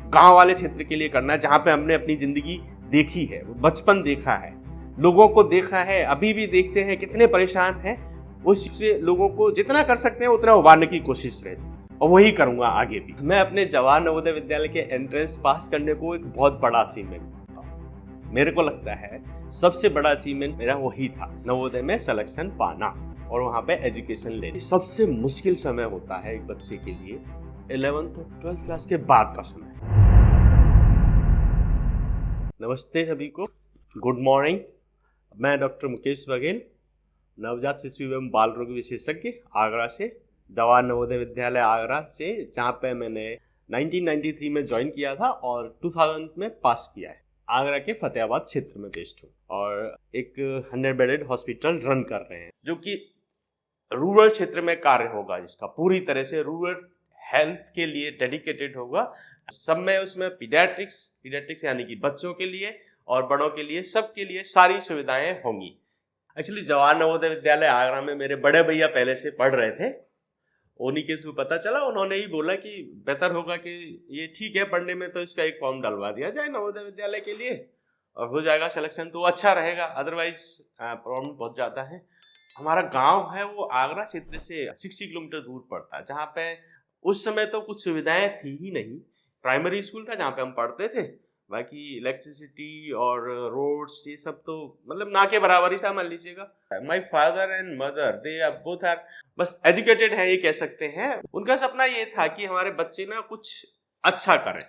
गांव वाले क्षेत्र के लिए करना है, जहां पे हमने अपनी जिंदगी देखी है, बचपन देखा है, लोगों को देखा है, अभी भी देखते हैं कितने परेशान हैं। उससे लोगों को जितना कर सकते हैं उतना उबारने की कोशिश रहती, और वही करूंगा आगे भी। मैं अपने जवाहर नवोदय विद्यालय के एंट्रेंस पास करने को एक बहुत बड़ा अचीवमेंट मानता हूं। मेरे को लगता है सबसे बड़ा अचीवमेंट मेरा वही था, नवोदय में सिलेक्शन पाना और वहां पे एजुकेशन लेना। सबसे मुश्किल समय होता है एक बच्चे के लिए 11th और 12th क्लास के बाद का समय। नमस्ते सभी को, गुड मॉर्निंग। मैं डॉक्टर मुकेश बघेल, नवजात शिशु एवं बाल रोग विशेषज्ञ, आगरा से, जवाहर नवोदय विद्यालय आगरा से, जहाँ पे मैंने 1993 में ज्वाइन किया था और 2000 में पास किया है। आगरा के फतेहाबाद क्षेत्र में बेस्ड हूँ और एक 100 बेडेड हॉस्पिटल रन कर रहे हैं, जो कि रूरल क्षेत्र में कार्य होगा, जिसका पूरी तरह से रूरल हेल्थ के लिए डेडिकेटेड होगा। सब में उसमें पीडियाट्रिक्स यानी कि बच्चों के लिए और बड़ों के लिए, सबके लिए सारी सुविधाएं होंगी। एक्चुअली जवाहर नवोदय विद्यालय आगरा में मेरे बड़े भैया पहले से पढ़ रहे थे, उन्हीं के थ्रू पता चला। उन्होंने ही बोला कि बेहतर होगा कि ये ठीक है पढ़ने में, तो इसका एक फॉर्म डलवा दिया जाए नवोदय विद्यालय के लिए और हो जाएगा सिलेक्शन, तो अच्छा रहेगा, अदरवाइज प्रॉब्लम बहुत जाता है। हमारा गांव है वो आगरा क्षेत्र से 60 किलोमीटर दूर पड़ता है, जहाँ पे उस समय तो कुछ सुविधाएं थी ही नहीं। प्राइमरी स्कूल था जहाँ पे हम पढ़ते थे, बाकी इलेक्ट्रिसिटी और रोड्स ये सब तो मतलब ना के बराबर ही था, मान लीजिएगा। My father and mother they are both are बस एजुकेटेड है, ये कह सकते हैं। उनका सपना ये था कि हमारे बच्चे ना कुछ अच्छा करें।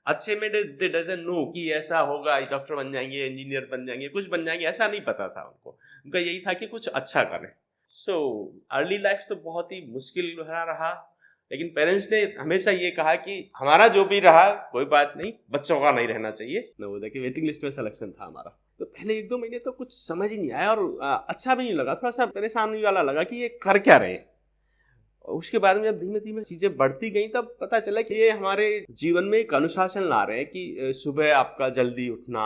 अच्छे में दे डजंट नो कि ऐसा होगा, डॉक्टर बन जाएंगे, इंजीनियर बन जाएंगे, कुछ बन जाएंगे, ऐसा नहीं पता था उनको। उनका यही था कि कुछ अच्छा करें। सो अर्ली लाइफ तो बहुत ही मुश्किल रहा, लेकिन पेरेंट्स ने हमेशा ये कहा कि हमारा जो भी रहा कोई बात नहीं, बच्चों का नहीं रहना चाहिए। नवोदय की वेटिंग लिस्ट में सिलेक्शन था हमारा। तो पहले 1-2 महीने तो कुछ समझ ही नहीं आया और अच्छा भी नहीं लगा, थोड़ा सा परेशानी वाला लगा कि ये कर क्या रहे हैं। उसके बाद में जब धीमे धीमे चीजें बढ़ती गई, तब पता चला कि ये हमारे जीवन में एक अनुशासन ला रहे हैं कि सुबह आपका जल्दी उठना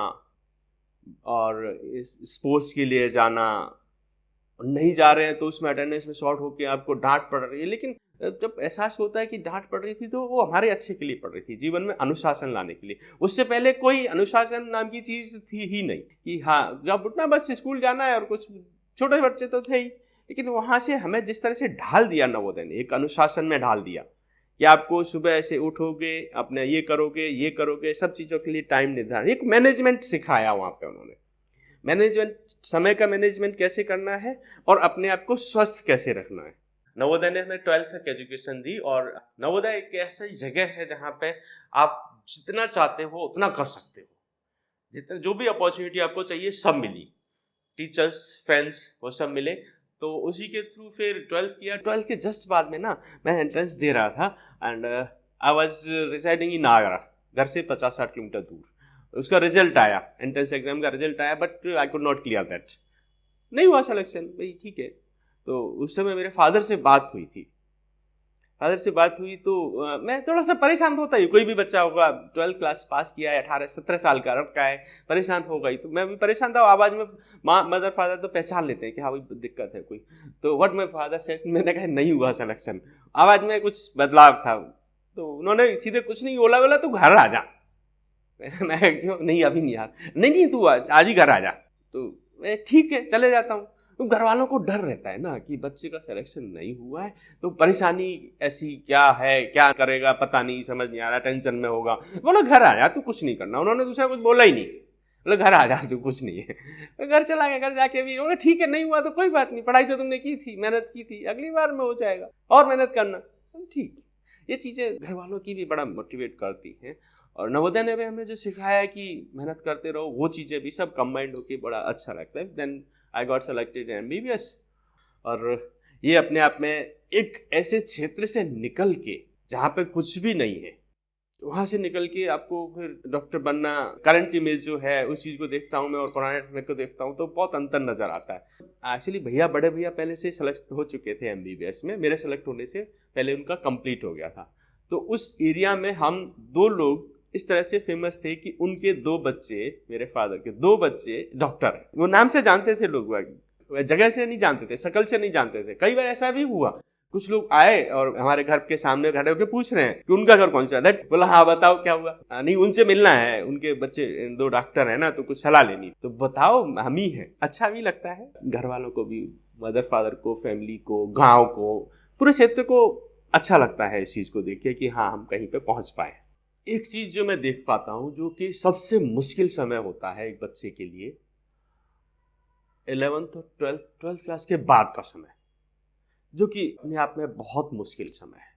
और स्पोर्ट्स के लिए जाना, नहीं जा रहे हैं तो उसमें अटेंडेंस में शॉर्ट होकर आपको डांट पड़ रही है। लेकिन जब एहसास होता है कि डांट पड़ रही थी तो वो हमारे अच्छे के लिए पड़ रही थी, जीवन में अनुशासन लाने के लिए। उससे पहले कोई अनुशासन नाम की चीज थी ही नहीं कि हाँ जब उठना बस स्कूल जाना है, और कुछ छोटे बच्चे तो थे ही। लेकिन वहां से हमें जिस तरह से ढाल दिया नवोदय ने, एक अनुशासन में ढाल दिया कि आपको सुबह ऐसे उठोगे, अपने ये करोगे, सब चीजों के लिए टाइम निर्धारण, एक मैनेजमेंट सिखाया वहां पे उन्होंने। मैनेजमेंट, समय का मैनेजमेंट कैसे करना है और अपने आप को स्वस्थ कैसे रखना है। नवोदय ने हमें 12th तक एजुकेशन दी, और नवोदय एक ऐसी जगह है जहाँ पे आप जितना चाहते हो उतना कर सकते हो। जितना जो भी अपॉर्चुनिटी आपको चाहिए सब मिली, टीचर्स, फ्रेंड्स, वो सब मिले। तो उसी के थ्रू फिर 12th किया। 12th के जस्ट बाद में ना मैं एंट्रेंस दे रहा था, and I was residing in Agra, घर से 50-60 किलोमीटर दूर। उसका रिजल्ट आया, एंट्रेंस एग्जाम का रिजल्ट आया, but I could not clear that. नहीं हुआ सिलेक्शन, भाई ठीक है। तो उस समय मेरे फादर से बात हुई तो मैं थोड़ा सा परेशान होता ही, कोई भी बच्चा होगा 12th क्लास पास किया है, 18-17 साल का रखा है, परेशान होगा ही। तो मैं भी परेशान था। आवाज़ में मदर फादर तो पहचान लेते हैं कि हाँ भाई दिक्कत है कोई। तो व्हाट माय फादर सेड, मैंने कहा नहीं हुआ सिलेक्शन। आवाज़ में कुछ बदलाव था, तो उन्होंने सीधे कुछ नहीं बोला तू घर आ जा। मैं क्यों नहीं, अभी नहीं यार, नहीं तू आज ही घर आ जा। तो मैं ठीक है चले जाता हूँ। तो घर वालों को डर रहता है ना कि बच्चे का सिलेक्शन नहीं हुआ है, तो परेशानी ऐसी क्या है, क्या करेगा पता नहीं, समझ नहीं आ रहा, टेंशन में होगा। बोलो घर आ जा, तू कुछ नहीं करना। उन्होंने दूसरा कुछ बोला ही नहीं, बोले घर आ जा, तू कुछ नहीं है। तो घर चला गया। घर जाके भी बोले ठीक है नहीं हुआ तो कोई बात नहीं, पढ़ाई तो तुमने की थी, मेहनत की थी, अगली बार में हो जाएगा, और मेहनत करना। ठीक, ये चीज़ें घर वालों की भी बड़ा मोटिवेट करती हैं। और नवोदय ने भी हमें जो सिखाया कि मेहनत करते रहो, वो चीज़ें भी सब कंबाइंड होकर बड़ा अच्छा लगता है। Then I got selected in MBBS। और ये अपने आप में एक ऐसे क्षेत्र से निकल के जहाँ पे कुछ भी नहीं है, वहाँ से निकल के आपको फिर डॉक्टर बनना, करंट इमेज जो है उस चीज़ को देखता हूँ मैं और पुराने समय को देखता हूँ तो बहुत अंतर नज़र आता है। एक्चुअली बड़े भैया पहले से सेलेक्ट हो चुके थे MBBS में, मेरे सेलेक्ट होने से पहले उनका कंप्लीट हो गया था। तो उस एरिया में हम 2 लोग इस तरह से फेमस थे कि उनके 2 बच्चे, मेरे फादर के 2 बच्चे डॉक्टर हैं। वो नाम से जानते थे लोग, जगह से नहीं जानते थे, शक्ल से नहीं जानते थे। कई बार ऐसा भी हुआ कुछ लोग आए और हमारे घर के सामने खड़े होकर पूछ रहे हैं कि उनका घर कौन सा है। बोला हाँ बताओ क्या हुआ। नहीं उनसे मिलना है, उनके बच्चे 2 डॉक्टर है ना, तो कुछ सलाह लेनी। तो बताओ हम ही हैं। अच्छा भी लगता है घर वालों को भी, मदर फादर को, फैमिली को, गाँव को, पूरे क्षेत्र को अच्छा लगता है इस चीज को देख के कि हाँ हम कहीं पे पहुंच पाए। एक चीज जो मैं देख पाता हूं जो कि सबसे मुश्किल समय होता है एक बच्चे के लिए, 11th और 12th क्लास के बाद का समय, जो कि अपने आप में बहुत मुश्किल समय है।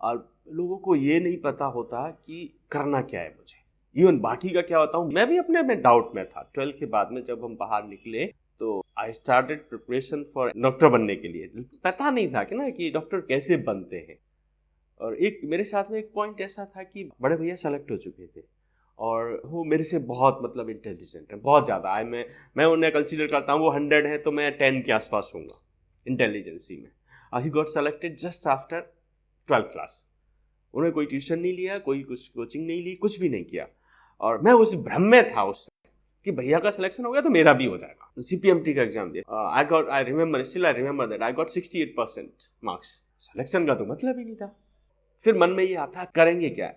और लोगों को ये नहीं पता होता कि करना क्या है मुझे, इवन बाकी का क्या होता हूँ। मैं भी अपने में डाउट में था। 12th के बाद में जब हम बाहर निकले तो I started preparation for doctor बनने के लिए। पता नहीं था कि ना कि डॉक्टर कैसे बनते हैं। और एक मेरे साथ में एक पॉइंट ऐसा था कि बड़े भैया सेलेक्ट हो चुके थे और वो मेरे से बहुत मतलब इंटेलिजेंट है, बहुत ज़्यादा है। मैं उन्हें कंसीडर करता हूँ, वो 100 है तो मैं 10 के आसपास होऊंगा इंटेलिजेंसी में। He got selected just after 12th class. उन्हें कोई ट्यूशन नहीं लिया, कोई कुछ कोचिंग नहीं ली, कुछ भी नहीं किया। और मैं उस भ्रम में था उस कि भैया का सिलेक्शन हो गया तो मेरा भी हो जाएगा। CPMT का एग्जाम दिया। I remember that I got 68% marks. Selection का तो मतलब ही नहीं था। फिर मन में ये आता करेंगे क्या।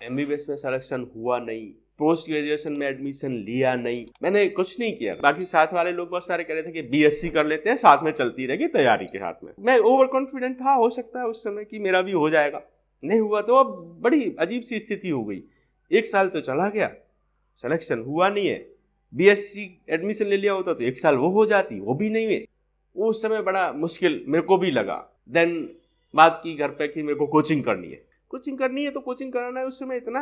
MBBS में सिलेक्शन हुआ नहीं, पोस्ट ग्रेजुएशन में एडमिशन लिया नहीं, मैंने कुछ नहीं किया। बाकी साथ वाले लोग बहुत सारे कह रहे थे कि BSc कर लेते हैं, साथ में चलती रहेगी तैयारी के साथ में। मैं ओवर कॉन्फिडेंट था, हो सकता है उस समय कि मेरा भी हो जाएगा। नहीं हुआ तो अब बड़ी अजीब सी स्थिति हो गई। 1 साल तो चला गया, सिलेक्शन हुआ नहीं है। BSc एडमिशन ले लिया होता तो 1 साल वो हो जाती, वो भी नहीं हुए। उस समय बड़ा मुश्किल मेरे को भी लगा। देन बात की घर पे कि मेरे को कोचिंग करनी है। तो कोचिंग कराना है उस समय इतना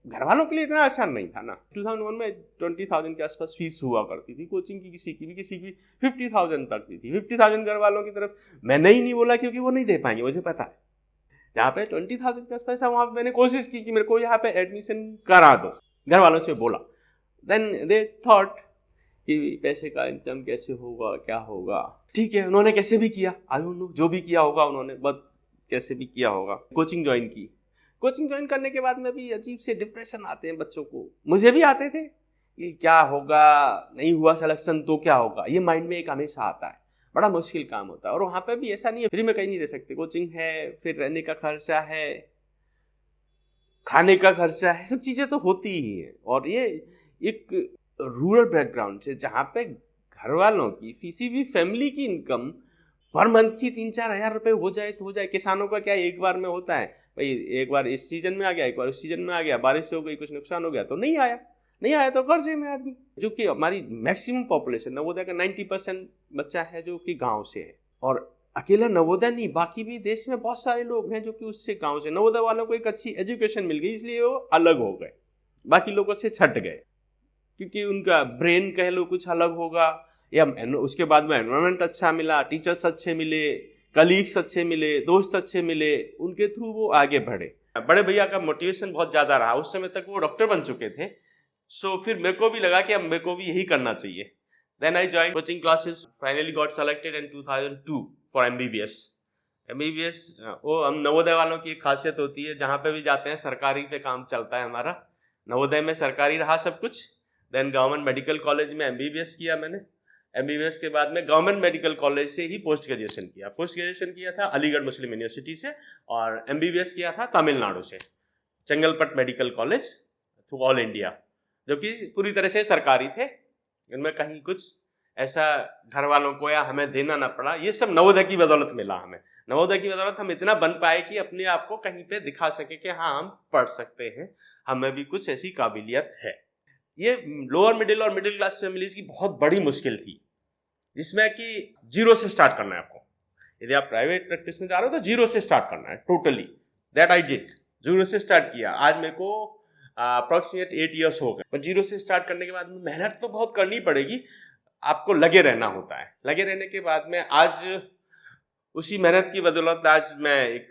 घर वालों के लिए इतना आसान नहीं था ना। 2001 में 20,000 के आसपास फीस हुआ करती थी कोचिंग की, किसी की 50,000 तक भी थी। 50,000 घर वालों की तरफ मैंने ही नहीं बोला क्योंकि वो नहीं दे पाएंगे, मुझे पता है। जहाँ पे 20,000 के आसपास वहाँ पे मैंने कोशिश की कि मेरे को यहाँ पे एडमिशन करा दो, घर वालों से बोला। देन दे थॉट कि पैसे का इंतजाम कैसे होगा, क्या होगा। ठीक है, उन्होंने कैसे भी किया, आई डोंट नो, जो भी किया होगा उन्होंने, बस कैसे भी किया होगा। कोचिंग ज्वाइन की। कोचिंग ज्वाइन करने के बाद में भी अजीब से डिप्रेशन आते हैं बच्चों को, मुझे भी आते थे कि क्या होगा, नहीं हुआ सिलेक्शन तो क्या होगा। ये माइंड में एक हमेशा आता है, बड़ा मुश्किल काम होता है। और वहाँ पे भी ऐसा नहीं है फ्री में कहीं नहीं रह सकते, कोचिंग है, फिर रहने का खर्चा है, खाने का खर्चा है, सब चीज़ें तो होती ही है। और ये एक रूरल बैकग्राउंड से जहाँ पे घर वालों की, किसी भी फैमिली की इनकम पर मंथ की 3-4 हज़ार रुपये हो जाए तो हो जाए। किसानों का क्या एक बार में होता है भाई, एक बार इस सीजन में आ गया, एक बार उस सीजन में आ गया, बारिश हो गई, कुछ नुकसान हो गया तो नहीं आया तो कर्जे में आदमी। जो कि हमारी मैक्सिमम पॉपुलेशन नवोदय का 90% बच्चा है जो कि गाँव से है। और अकेला नवोदय नहीं, बाकी भी देश में बहुत सारे लोग हैं जो कि उससे गाँव से। नवोदय वालों को एक अच्छी एजुकेशन मिल गई इसलिए वो अलग हो गए, बाकी लोगों से छट गए, क्योंकि उनका ब्रेन कह लो कुछ अलग होगा, या उसके बाद में एनवायरनमेंट अच्छा मिला, टीचर्स अच्छे मिले, कलीग्स अच्छे मिले, दोस्त अच्छे मिले, उनके थ्रू वो आगे बढ़े। बड़े भैया का मोटिवेशन बहुत ज़्यादा रहा। उस समय तक वो डॉक्टर बन चुके थे। सो फिर मेरे को भी लगा कि अब मेरे को भी यही करना चाहिए। Then I join coaching classes, finally got selected in 2002 for MBBS। वो हम नवोदय वालों की एक खासियत होती है, जहाँ पे भी जाते हैं सरकारी पे काम चलता है हमारा। नवोदय में सरकारी रहा सब कुछ। देन गवर्नमेंट मेडिकल कॉलेज में MBBS किया मैंने। MBBS के बाद में गवर्नमेंट मेडिकल कॉलेज से ही पोस्ट ग्रेजुएशन किया। पोस्ट ग्रेजुएशन किया था अलीगढ़ मुस्लिम यूनिवर्सिटी से, और MBBS किया था तमिलनाडु से, Chengalpet medical college through all India, जो कि पूरी तरह से सरकारी थे। इनमें कहीं कुछ ऐसा घर वालों को या हमें देना ना पड़ा। ये सब नवोदय की बदौलत मिला हमें। नवोदय की बदौलत हम इतना बन पाए कि अपने आप को कहीं पे दिखा सके कि हाँ हम पढ़ सकते हैं, हमें भी कुछ ऐसी काबिलियत है। ये लोअर मिडिल और मिडिल क्लास फैमिलीज की बहुत बड़ी मुश्किल थी, जिसमें कि जीरो से स्टार्ट करना है आपको। यदि आप प्राइवेट प्रैक्टिस में जा रहे हो तो जीरो से स्टार्ट करना है totally. That I did, zero से स्टार्ट किया। आज मेरे को अप्रॉक्सीमेट 8 ईयर्स हो गए। पर जीरो से स्टार्ट करने के बाद मेहनत तो बहुत करनी पड़ेगी, आपको लगे रहना होता है। लगे रहने के बाद में आज उसी मेहनत की बदौलत आज मैं एक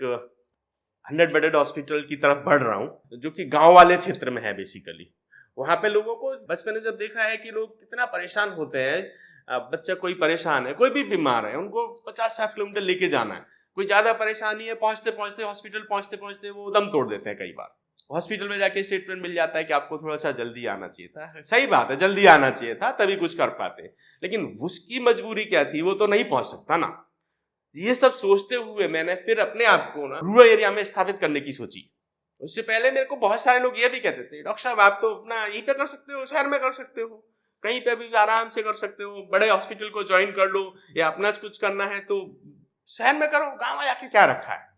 100 बेडेड हॉस्पिटल की तरफ बढ़ रहा हूँ, जो कि गाँव वाले क्षेत्र में है बेसिकली। वहाँ पे लोगों को बचपन में जब देखा है कि लोग कितना परेशान होते हैं, बच्चा कोई परेशान है, कोई भी बीमार है, उनको 50-60 किलोमीटर लेके जाना है। कोई ज़्यादा परेशानी है, पहुँचते पहुँचते हॉस्पिटल पहुँचते वो दम तोड़ देते हैं। कई बार हॉस्पिटल में जाके स्टेटमेंट मिल जाता है कि आपको थोड़ा सा जल्दी आना चाहिए था। सही बात है, जल्दी आना चाहिए था तभी कुछ कर पाते, लेकिन उसकी मजबूरी क्या थी, वो तो नहीं पहुँच सकता ना। ये सब सोचते हुए मैंने फिर अपने आप को ना रूरल एरिया में स्थापित करने की सोची। उससे पहले मेरे को बहुत सारे लोग ये भी कहते थे, डॉक्टर साहब आप तो अपना यहीं पे कर सकते हो, शहर में कर सकते हो, कहीं पे भी आराम से कर सकते हो, बड़े हॉस्पिटल को ज्वाइन कर लो, या अपना कुछ करना है तो शहर में करो, गाँव में आके क्या रखा है।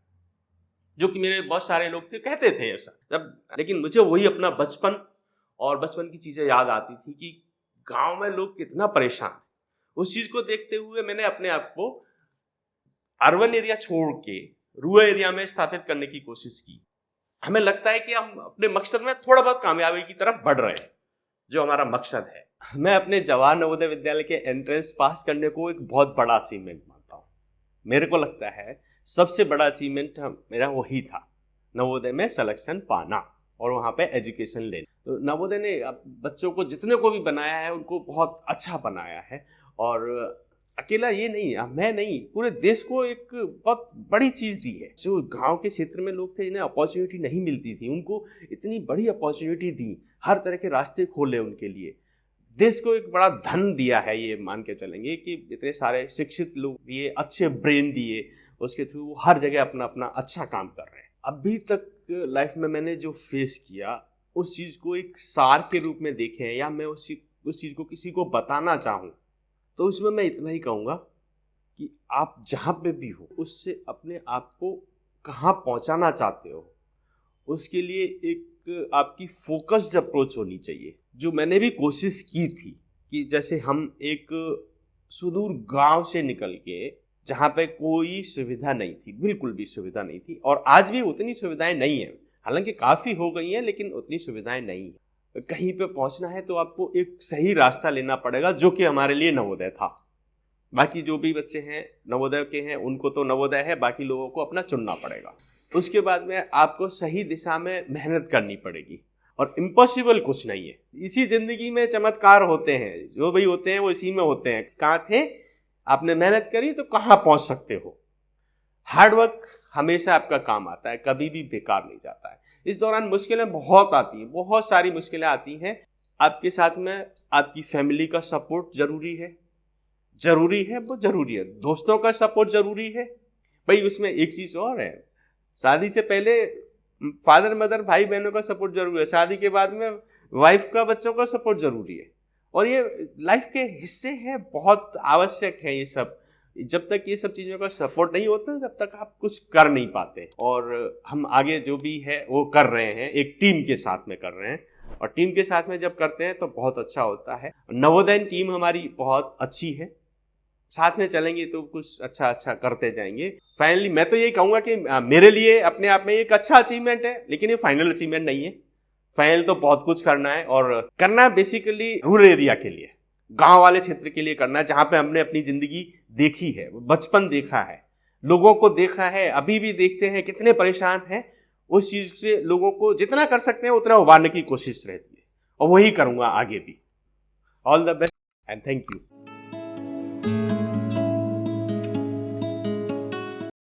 जो कि मेरे बहुत सारे लोग थे कहते थे ऐसा जब, लेकिन मुझे वही अपना बचपन और बचपन की चीजें याद आती थी कि गांव में लोग कितना परेशान है। उस चीज को देखते हुए मैंने अपने आप को अर्बन एरिया छोड़ के रूरल एरिया में स्थापित करने की कोशिश की। हमें लगता है कि हम अपने मकसद में थोड़ा बहुत कामयाबी की तरफ बढ़ रहे हैं, जो हमारा मकसद है। मैं अपने जवाहर नवोदय विद्यालय के एंट्रेंस पास करने को एक बहुत बड़ा अचीवमेंट मानता हूँ। मेरे को लगता है सबसे बड़ा अचीवमेंट मेरा वही था, नवोदय में सिलेक्शन पाना और वहाँ पे एजुकेशन लेना। तो नवोदय ने बच्चों को जितने को भी बनाया है उनको बहुत अच्छा बनाया है, और अकेला ये नहीं, मैं नहीं, पूरे देश को एक बहुत बड़ी चीज़ दी है। जो गांव के क्षेत्र में लोग थे जिन्हें अपॉर्चुनिटी नहीं मिलती थी, उनको इतनी बड़ी अपॉर्चुनिटी दी, हर तरह के रास्ते खोले उनके लिए। देश को एक बड़ा धन दिया है, ये मान के चलेंगे कि इतने सारे शिक्षित लोग दिए, अच्छे ब्रेन दिए, उसके थ्रू हर जगह अपना अपना अच्छा काम कर रहे हैं। अभी तक लाइफ में मैंने जो फेस किया उस चीज़ को एक सार के रूप में देखें, या मैं उस चीज़ को किसी को बताना चाहूँ, तो उसमें मैं इतना ही कहूँगा कि आप जहाँ पे भी हो उससे अपने आप को कहाँ पहुँचाना चाहते हो, उसके लिए एक आपकी फोकस्ड अप्रोच होनी चाहिए। जो मैंने भी कोशिश की थी कि जैसे हम एक सुदूर गांव से निकल के, जहाँ पे कोई सुविधा नहीं थी, बिल्कुल भी सुविधा नहीं थी, और आज भी उतनी सुविधाएं नहीं है, हालांकि काफ़ी हो गई हैं लेकिन उतनी सुविधाएं नहीं है। कहीं पे पहुंचना है तो आपको एक सही रास्ता लेना पड़ेगा, जो कि हमारे लिए नवोदय था। बाकी जो भी बच्चे हैं नवोदय के हैं उनको तो नवोदय है, बाकी लोगों को अपना चुनना पड़ेगा। उसके बाद में आपको सही दिशा में मेहनत करनी पड़ेगी, और इम्पॉसिबल कुछ नहीं है। इसी जिंदगी में चमत्कार होते हैं, जो भी होते हैं वो इसी में होते हैं। कहाँ थे, आपने मेहनत करी तो कहाँ पहुंच सकते हो। हार्डवर्क हमेशा आपका काम आता है, कभी भी बेकार नहीं जाता है। इस दौरान मुश्किलें बहुत आती हैं, बहुत सारी मुश्किलें आती हैं। आपके साथ में आपकी फैमिली का सपोर्ट जरूरी है, वो जरूरी है। दोस्तों का सपोर्ट जरूरी है। भाई उसमें एक चीज़ और है, शादी से पहले फादर मदर भाई बहनों का सपोर्ट जरूरी है, शादी के बाद में वाइफ का, बच्चों का सपोर्ट जरूरी है। और ये लाइफ के हिस्से हैं, बहुत आवश्यक है ये सब। जब तक ये सब चीज़ों का सपोर्ट नहीं होता तब तक आप कुछ कर नहीं पाते। और हम आगे जो भी है वो कर रहे हैं, एक टीम के साथ में कर रहे हैं, और टीम के साथ में जब करते हैं तो बहुत अच्छा होता है। नवोदय टीम हमारी बहुत अच्छी है, साथ में चलेंगे तो कुछ अच्छा अच्छा करते जाएंगे। फाइनली मैं तो यही कहूँगा कि मेरे लिए अपने आप में एक अच्छा अचीवमेंट है, लेकिन ये फाइनल अचीवमेंट नहीं है। फाइनल तो बहुत कुछ करना है, और करना बेसिकली रूरल एरिया के लिए, गांव वाले क्षेत्र के लिए करना है, जहां पे हमने अपनी जिंदगी देखी है, बचपन देखा है, लोगों को देखा है, अभी भी देखते हैं कितने परेशान हैं। उस चीज से लोगों को जितना कर सकते हैं उतना उबारने की कोशिश रहती है, और वही करूंगा आगे भी। All the best and thank you.